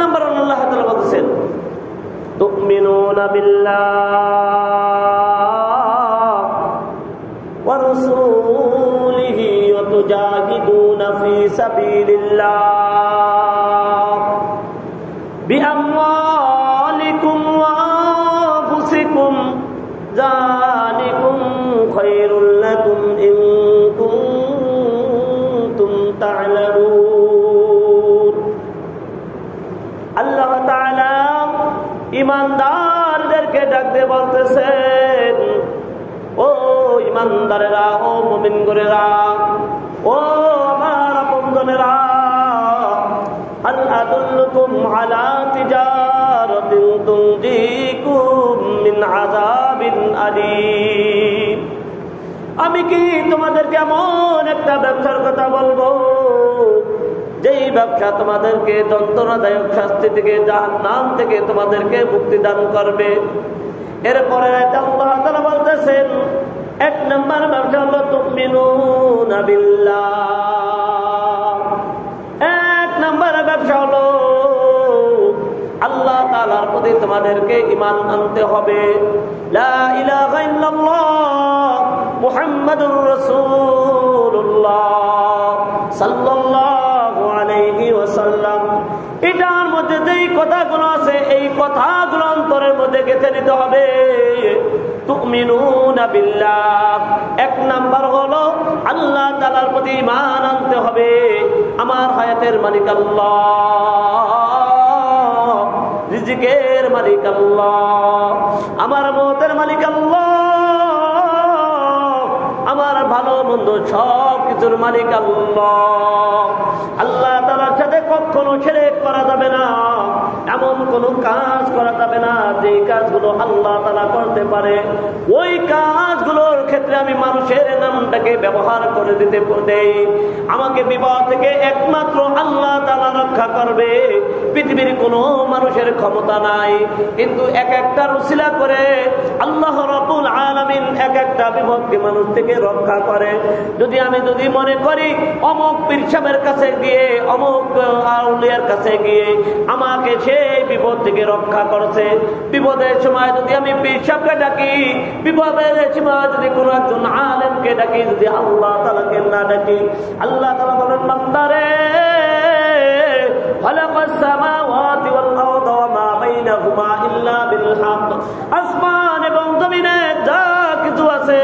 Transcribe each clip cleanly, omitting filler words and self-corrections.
Number আল্লাহ তাআলা বলতেছেন তুমিনুনা বিল্লাহ ওয়া রাসূলিহি ওয়া তুজাহিদুনা ফি সাবিলিল্লাহ বিআমওয়ালিকুম ওয়া আনফুসিকুম যালিকুম খায়রুল লাকুম ইন কুনতুম তা'লামুন। আল্লাহ তাআলা ঈমানদারদেরকে ডাক দিয়ে বলতেছেন, ও ঈমানদারেরা, ও মুমিনগণেরা, ও আমার আপনজনেরা, হাল আদুল্লুকুম আলা তিজারাতিন তুনজিকুম মিন আযাবিন আলীম। আমি কি তোমাদেরকে এমন একটা ব্যবসার কথা বলবো যেই ব্যবসা তোমাদেরকে যন্ত্রণাদায়ক শাস্তি থেকে, জাহান্নাম থেকে তোমাদেরকে মুক্তি দান করবে। এরপরে আল্লাহ তাআলা বলতেছেন, এক নম্বর ব্যবসা হলো তুমিনুনা বিল্লাহ। এক নম্বর ব্যবসা হলো আল্লাহ তাআলার প্রতি তোমাদেরকে ঈমান আনতে হবে। লা ইলাহা ইল্লাল্লাহ মুহাম্মাদুর রাসূলুল্লাহ সাল্লাল্লাহু আলাইহি ওয়াসাল্লাম। এটার মধ্যে যেই কথাগুলো আছে এই কথাগুলো অন্তরের মধ্যে গেঁথে নিতে হবে। তুমিনুনা বিল্লাহ, এক নাম্বার হলো আল্লাহ তাআলার প্রতি ঈমান আনতে হবে। আমার হায়াতের মালিক আল্লাহ, রিজিকের মালিক আল্লাহ, আমার মওতের মালিক আল্লাহ, আমার ভালো মন্দ সব কিছুর মালিক আল্লাহ। আল্লাহ তাআলার সাথে কখনো শিরক করা যাবে না, এমন কোন কাজ করা যাবে না যে কাজগুলো আল্লাহ তাআলা করতে পারে। ওই কাজগুলোর ক্ষেত্রে আমি মানুষের নামটাকে ব্যবহার করে দিতে দেই। আমাকে বিপদ থেকে একমাত্র আল্লাহ তাআলা রক্ষা করবে, পৃথিবীর কোনো মানুষের ক্ষমতা নাই। কিন্তু এক একটা উসিলা করে আল্লাহ রাব্বুল আলামিন এক একটা বিপদকে মানুষ থেকে রক্ষা করে। যদি মনে করি অমুক পীর সাহেবের কাছে গিয়ে, অমুক আউলিয়ার কাছে গিয়ে আমাকে সেই বিপদ থেকে রক্ষা করছে, বিপদের সময় যদি আমি পীর সাহেবকে ডাকি, বিপদের সময় যদি কোনো একজন আলেমকে ডাকি, যদি আল্লাহ তাআলাকে না ডাকি, আল্লাহ তাআলা বলেন, বান্দারে খালাকাস সামাওয়াতি ওয়াল আরদা ওয়া মা বাইনাহুমা ইল্লা বিল হক। আসমান এবং জমিনে যা কিছু আছে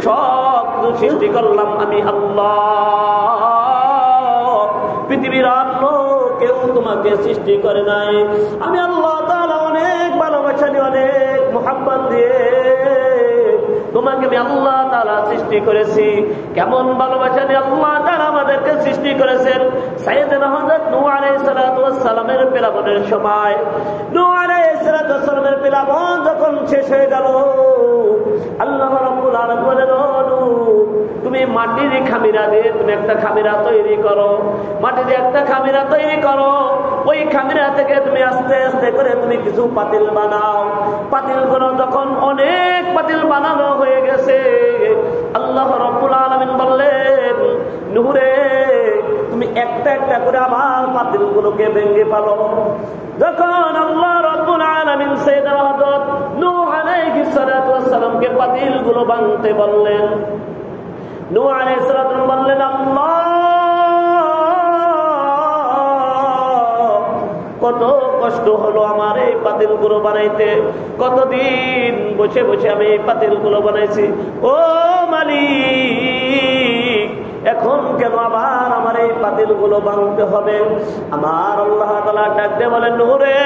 সব কিছু সৃষ্টি করলাম আমি আল্লাহ। পৃথিবীর অন্য কেউ তোমাকে সৃষ্টি করে নাই। আমি আল্লাহ তাআলা অনেক ভালোবাসা দিয়ে, অনেক মুহাব্বত দিয়ে তোমাকে আমি আল্লাহ তাআলা সৃষ্টি করেছি। কেমন ভালোবাসা দিয়ে আল্লাহ তাআলা আমাদেরকে সৃষ্টি করেছেন। সাইয়েদনা হযরত নূহ আলাইহিস সালাতু ওয়াস সালামের পেলাবনের সময়, নূহ আলাইহিস সালাতু ওয়াস সালামের পেলাবন যখন শেষ হয়ে গেল, আল্লাহ রাব্বুল আলামিন বলেন, ও নূহ, তুমি মাটির খামিরা দিয়ে তুমি একটা খামিরা তৈরি করো, মাটি দিয়ে একটা খামিরা তৈরি করো। ওই খামিরা থেকে তুমি আস্তে আস্তে করে তুমি কিছু পাতিল বানাও। পাতিলগুলো যখন অনেক পাতিল বানানো হয়ে গেছে, আল্লাহ রাব্বুল আলামিন বললেন, নূহ রে, তুমি একটা একটা করে আবার পাতিলগুলোকে ভেঙে ফেলো। যখন আল্লাহ রাব্বুল আলামিন সাইয়েদনা হযরত নূহ আলাইহিস সালাতু ওয়াস সালামকে পাতিলগুলো ভাঙতে বললেন, নূহ আলাইহিস সালাতু বললেন, আল্লাহ, কত কষ্ট হলো আমার এই পাতিলগুলো বানাইতে, কতদিন বসে বসে আমি এই পাতিলগুলো বানাইছি। ও মালিক, এখন কেন আবার আমার এই পাতিলগুলো ভাঙতে হবে? আমার আল্লাহ তাআলা ডাক দিয়ে বলেন, নূহ রে,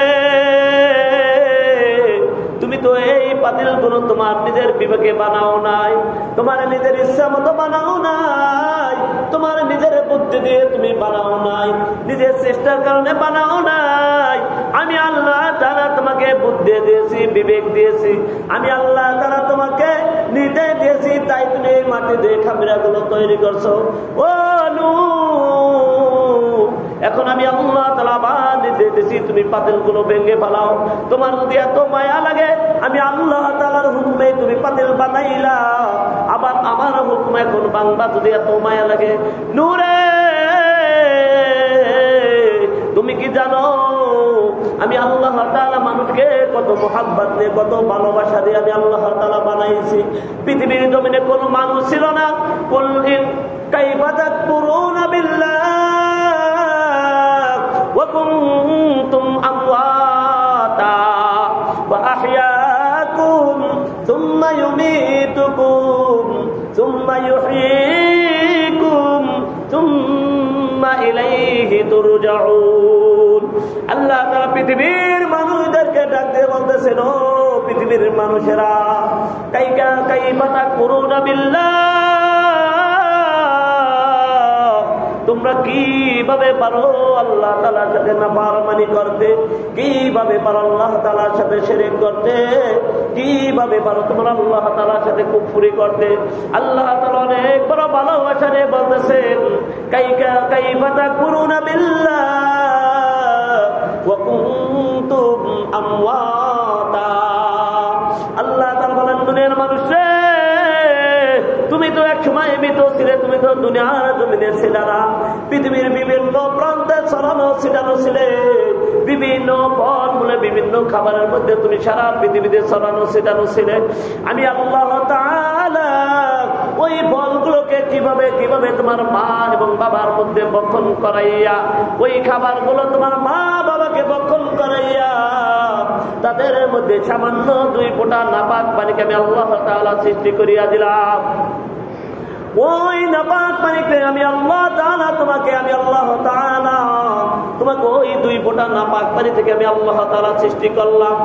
তুমি তো এই পাতিলগুলো তোমার নিজের বিবেকে বানাও নাই, তোমার নিজের ইচ্ছা মতো বানাও নাই, তোমার নিজের বুদ্ধি দিয়ে তুমি বানাও নাই, নিজের চেষ্টার কারণে বানাও নাই। আমি আল্লাহ তাআলা তোমাকে বুদ্ধি দিয়েছি, বিবেক দিয়েছি, আমি আল্লাহ তাআলা তোমাকে নির্দেশ দিয়েছি, তাই তুমি এই মাটি দিয়ে খামিরাগুলো তৈরি করছো। ও নূহ, এখন আমি আল্লাহ তাআলা আবার নির্দেশ দিয়েছি, তুমি পাতিলগুলো ভেঙে ফেলাও। তোমার যদি এত মায়া লাগে, আমি আল্লাহ তাআলার হুকুমে তুমি পাতিল বানাইলা, আবার আমার হুকুমে এখন বাংলা যদি এত মায়া লাগে, নূহ রে, তুমি তুমি কি জানো আমি আল্লাহ তাআলা মানুষকে কত মোহাব্বত দিয়ে কত ভালোবাসা দিয়ে আমি আল্লাহ তাআলা বানাইছি। পৃথিবীর জমিনে কোনো মানুষ ছিল না। কুল কাইফা তাকফুরুনা বিল্লাহ ওয়া কুনতুম আমওয়াতা ওয়া আহইয়াকুম সুম্মা ইউমীতুকুম সুম্মা ইউহয়ীকুম সুম্মা ইলাইহি তুরজাউন। আল্লাহ তাআলা পৃথিবীর মানুষদেরকে ডাক দিয়ে বলতেছেন, ও পৃথিবীর মানুষেরা, কাইফা তাকফুরুনা বিল্লাহ, তোমরা কিভাবে পারো আল্লাহ তাআলার সাথে নাফরমানি করতে, কিভাবে পারো আল্লাহ তাআলার সাথে শিরক করতে, কিভাবে পারো তোমরা আল্লাহ তাআলার সাথে কুফরি করতে। আল্লাহ তাআলা অনেক বড় ভালোবাসা নিয়ে বলতেছেন, কাইফা তাকফুরুনা বিল্লাহ ওয়া কুনতুম আমওয়াতা। আল্লাহ তাআলা বলেন, দুনিয়ার মানুষ রে, তুমি তো এক সময় মৃত ছিলে, তুমি তো দুনিয়ার জমিনে ছিলে না। পৃথিবীর বিভিন্ন প্রান্তে ছড়ানো ছিটানো ছিলে, বিভিন্ন ফলমূলে বিভিন্ন খাবারের মধ্যে তুমি সারা পৃথিবীতে ছড়ানো ছিটানো ছিলে। আমি আল্লাহ তাআলা ওই ফলগুলোকে কিভাবে কিভাবে তোমার মা এবং বাবার মধ্যে বক্ষণ করাইয়া, ওই খাবারগুলো তোমার মা বাবাকে বক্ষণ করাইয়া তাদের মধ্যে সামান্য 2 ফোঁটা নাপাক পানিকে আমি আল্লাহ তাআলা সৃষ্টি করিয়া দিলাম। ওই নাপাক পানিতে আমি আল্লাহ তাআলা তোমাকে ওই 2 ফোঁটা নাপাক পানি থেকে আমি আল্লাহ তাআলা সৃষ্টি করলাম।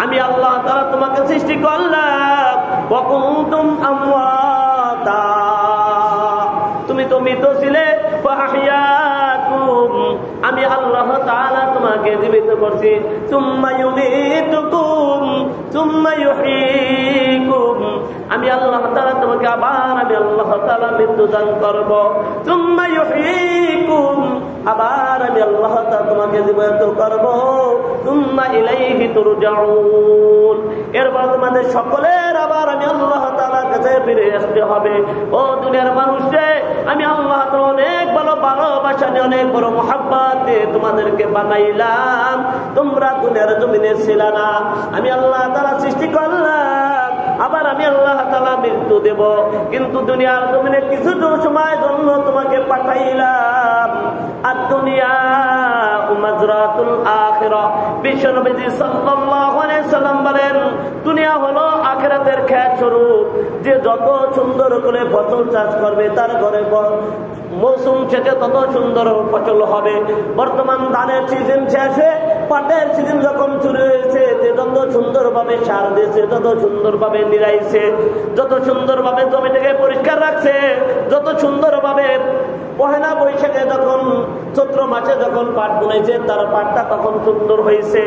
আমি আল্লাহ তাআলা তোমাকে সৃষ্টি করলাম। ওয়া কুনতুম আমওয়াতা, তুমি তো মৃত ছিলে। ওয়া আহইয়াকুম, আমি আল্লাহ তাআলা তোমাকে জীবিত করছি। সুম্মা ইউমীতুকুম সুম্মা ইউহয়ীকুম, আমি আল্লাহ তাআলা তোমাকে আবার আমি আল্লাহ তাআলা মৃত্যু দান করব। সুম্মা ইউহয়ীকুম, আবার আমি আল্লাহ তাআলা তোমাকে জীবিত করব। সুম্মা ইলাইহি তুরজাউন, এরপর তোমাদের সকলের আবার আমি আল্লাহ তাআলার কাছে ফিরে আসতে হবে। ও দুনিয়ার মানুষে, আমি আল্লাহ তাআলা অনেক বড় ভালোবাসা নিয়ে অনেক বড় মুহাব্বত দিয়ে তোমাদেরকে বানাইলাম। তোমরা দুনিয়ার জমিনে ছিলে না, আমি আল্লাহ তাআলা সৃষ্টি করলাম, আবার আমি আল্লাহ তাআলা মৃত্যু দেব। কিন্তু দুনিয়ার জমিনে কিছু সময় জন্য তোমাকে পাঠাইলাম। আর দুনিয়া মাযরাতুল আখিরাহ, বিশ্বনবী সাল্লাল্লাহু আলাইহি সাল্লাম বলেন, দুনিয়া হলো আখিরাতের ক্ষেত স্বরূপ। যে যত সুন্দর করে ফসল চাষ করবে তার ঘরে মৌসুম শেষে তত সুন্দর ফসল হবে। বর্তমান ধানের সিজন শেষে পাটের সিজন যখন শুরু হয়েছে, যে যত সুন্দরভাবে সার দিয়েছে, যত সুন্দরভাবে নিরাইছে, যত সুন্দরভাবে জমিটাকে পরিষ্কার রাখছে, যত সুন্দরভাবে পহেলা বৈশাখে যখন চৈত্র মাসে যখন পাট বুনেছে, তার পাটটা তখন সুন্দর হয়েছে।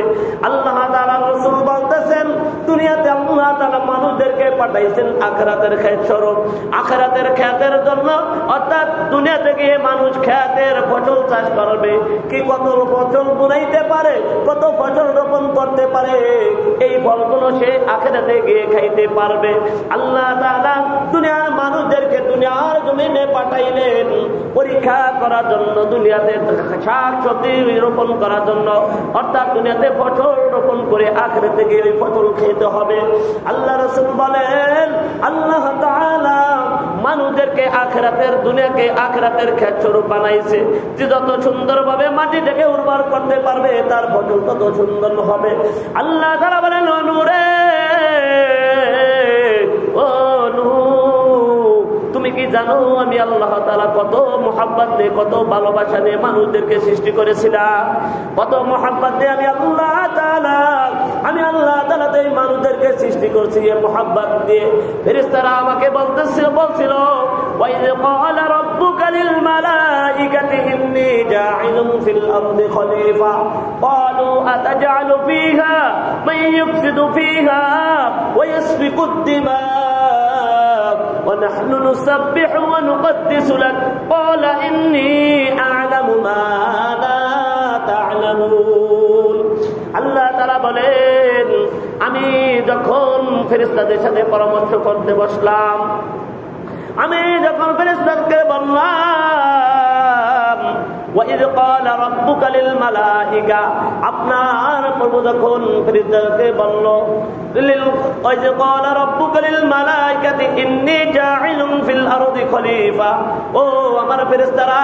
আল্লাহ তাআলা রাসূল বলতেছেন, দুনিয়াতে আল্লাহ তাআলা মানুষদেরকে পাঠাইছেন আখিরাতের ক্ষেত স্বরূপ। আখিরাতের ক্ষেতের জন্য, অর্থাৎ দুনিয়া থেকে মানুষ ক্ষেতের ফসল চাষ করবে, কি কত ফসল বুনাইতে পারে, কত ফসল রোপণ করতে পারে, এই ফলগুলো সে আখিরাতে গিয়ে খাইতে পারবে। আল্লাহ তাআলা দুনিয়ার মানুষদেরকে দুনিয়ার জমিনে পাঠাইলেন পরীক্ষা করার জন্য, দুনিয়াতে শাক সবজি রোপণ করার জন্য, অর্থাৎ দুনিয়াতে ফসল রোপণ করে আখিরাতে গিয়ে ওই ফসল খেতে হবে। আল্লাহ রাসূল বলেন, আল্লাহ তাআলা মানুষদেরকে আখিরাতের দুনিয়াকে আখিরাতের ক্ষেত স্বরূপ বানাইছে। যে যত সুন্দরভাবে মাটিটাকে উর্বর করতে পারবে, তার ফসল তত সুন্দর হবে। আল্লাহ তাআলা বলেন, নূরে ও তুমি কি জানো আমি আল্লাহ তাআলা কত মুহাব্বত দিয়ে, কত ভালোবাসা নিয়ে মানুষদেরকে সৃষ্টি করেছিলাম। কত মুহাব্বত দিয়ে আমি আল্লাহ তাআলা এই মানুষদেরকে সৃষ্টি করছি এই মুহাব্বত দিয়ে। ফেরেশতারা আমাকে বলছিল ওয়াইয ক্বালা রাব্বুকা লিল মালাইকাতি ইন্নী জাঈলুন ফিল আরদি খলিফা ক্বালু আতাজআলু ফীহা মান ইউফসিদু ফীহা ওয়া ইয়াসফিকুদ দিমা ونحن نسبح ونقدس لك قال إني أعلم ما لا تعلمون। আল্লাহ তাআলা বলেন, আমি যখন ফেরেশতাদের সাথে পরামর্শ করতে বসলাম, আমি যখন ফেরেশতাদেরকে বললাম ওয়াইদ ক্বালা রাব্বুকা লিল মালাইকা, আপনার প্রভু যখন ফেরেশতাকে বলল, ওয়াইদ ক্বালা রাব্বুকা লিল মালাইকাতি ইন্নী জাইলুন ফিল আরদি খলিফা, ও আমার ফেরেশতারা,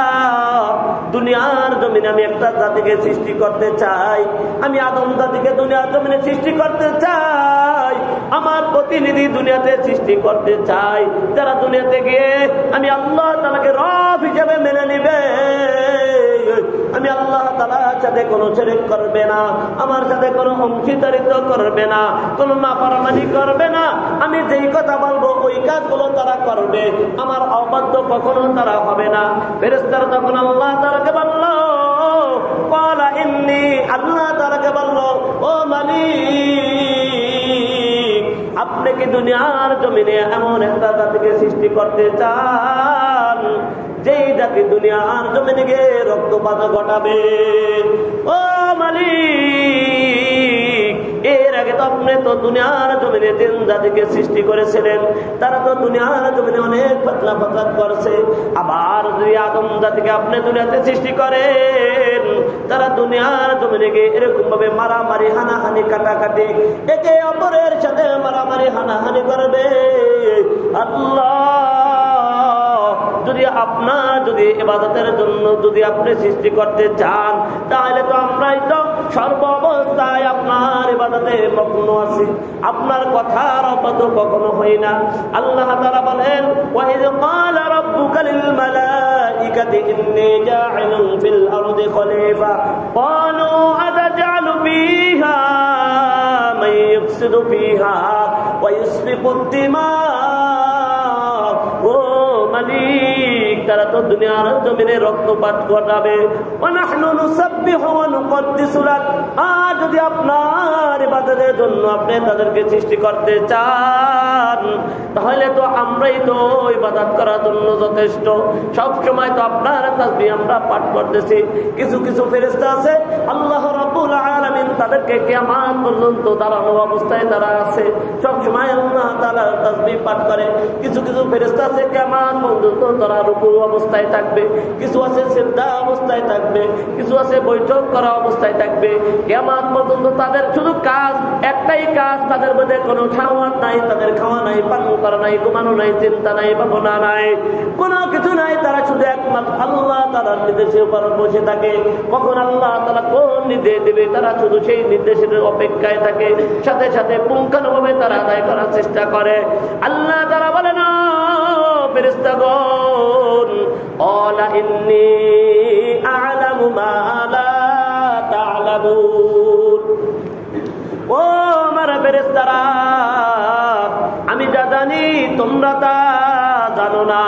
দুনিয়ার জমিনে আমি একটা জাতিকে সৃষ্টি করতে চাই, আমি আদম জাতিকে দুনিয়ার জমিনে সৃষ্টি করতে চাই, আমার প্রতিনিধি দুনিয়াতে সৃষ্টি করতে চাই, যারা দুনিয়াতে গিয়ে আমি আল্লাহ তাআলাকে রব হিসেবে মেনে নিবে, আমি আল্লাহ তাআলার সাথে কোনো শিরক করবে না, আমার সাথে কোনো অংশীদারিত্ব করবে না, কোনো নাফরমানি করবে না, আমি যেই কথা বলবো ওই কাজগুলো তারা করবে, আমার অবাধ্য কখনো তারা হবে না। ফেরেশতারা তখন আল্লাহ তাআলাকে বলল, ক্বালা ইন্নী, আল্লাহ তাআলাকে বলল, ও মালিক, আপনি কি দুনিয়ার জমিনে এমন একটা জাতিকে সৃষ্টি করতে চান যেই জাতি দুনিয়ার জমিনে গিয়ে রক্তপাত ঘটাবে? ও মালিক, এর আগে তো আপনি তো দুনিয়ার জমিনে তিন জাতিকে সৃষ্টি করেছিলেন, তারা তো দুনিয়ার জমিনে অনেক ফতনা ফাসাদ করছে, আবার যদি আদম জাতিকে আপনি দুনিয়াতে সৃষ্টি করেন, তারা দুনিয়ার জমিনে গিয়ে এরকম ভাবে মারামারি, হানাহানি, কাটাকাটি, একে অপরের সাথে মারামারি, হানাহানি করবে। আল্লাহ, যদি আপনার যদি ইবাদতের জন্য যদি আপনি সৃষ্টি করতে চান, তাহলে তো আমরাই তো সর্ব অবস্থায় আপনার ইবাদতে মগ্ন আছি, আপনার কথার অবাধ্য কখনো হই না। আল্লাহ তাআলা বলেন, ওয়াইদ ক্বালা রাব্বুকা লিল মালাইকাতি ইন্নী জাইলুন ফিল আরদি খলিফা ক্বালু আতাজআলু ফীহা মান ইফসিদু ফীহা ওয়া ইসফিকুদ দিমা। ও মালিক, তারা তো দুনিয়ার জমিনে রক্তপাত ঘটাবে, আর যদি আপনার ইবাদতের জন্য আপনি তাদেরকে সৃষ্টি করতে চান, তাহলে তো আমরাই তো ইবাদত করার জন্য যথেষ্ট। সব সময় তো আপনার তাসবিহ আমরা পাঠ করতেছি। কিছু কিছু ফেরেশতা আছে, আল্লাহ রাব্বুল আলামিন তাদেরকে কিয়ামত পর্যন্ত দাঁড়ানো অবস্থায় তারা আছে, সব সময় আল্লাহ তাআলার তাসবিহ পাঠ করে। কিছু কিছু ফেরেশতা আছে কিয়ামত পর্যন্ত তারা রুকু অবস্থায় থাকবে, কিছু আছে সিজদা অবস্থায় থাকবে, কিছু আছে বৈঠক করা অবস্থায় থাকবে। কিয়ামত পর্যন্ত তাদের শুধু কাজ, একটাই কাজ, তাদের মধ্যে কোনো খাওয়া নাই, তাদের খাওয়া নাই, পান করা নাই, ঘুমানো নাই, চিন্তা নাই, ভাবনা নাই, কোনো কিছু নাই। তারা শুধু একমাত্র আল্লাহ তাআলার নির্দেশের উপর বসে থাকে। কখন আল্লাহ তাআলা কোন নির্দেশ দেবে, তারা শুধু সেই নির্দেশের অপেক্ষায় থাকে, সাথে সাথে পুঙ্খানুভাবে তারা আদায় করার চেষ্টা করে। আল্লাহ তাআলা বলেন, ফেরেশতাগণ, ক্বালা ইন্নী আ'লামু মা লা তা'লামুন, ও আমার ফেরেশতারা, আমি যা জানি তোমরা তা জানো না।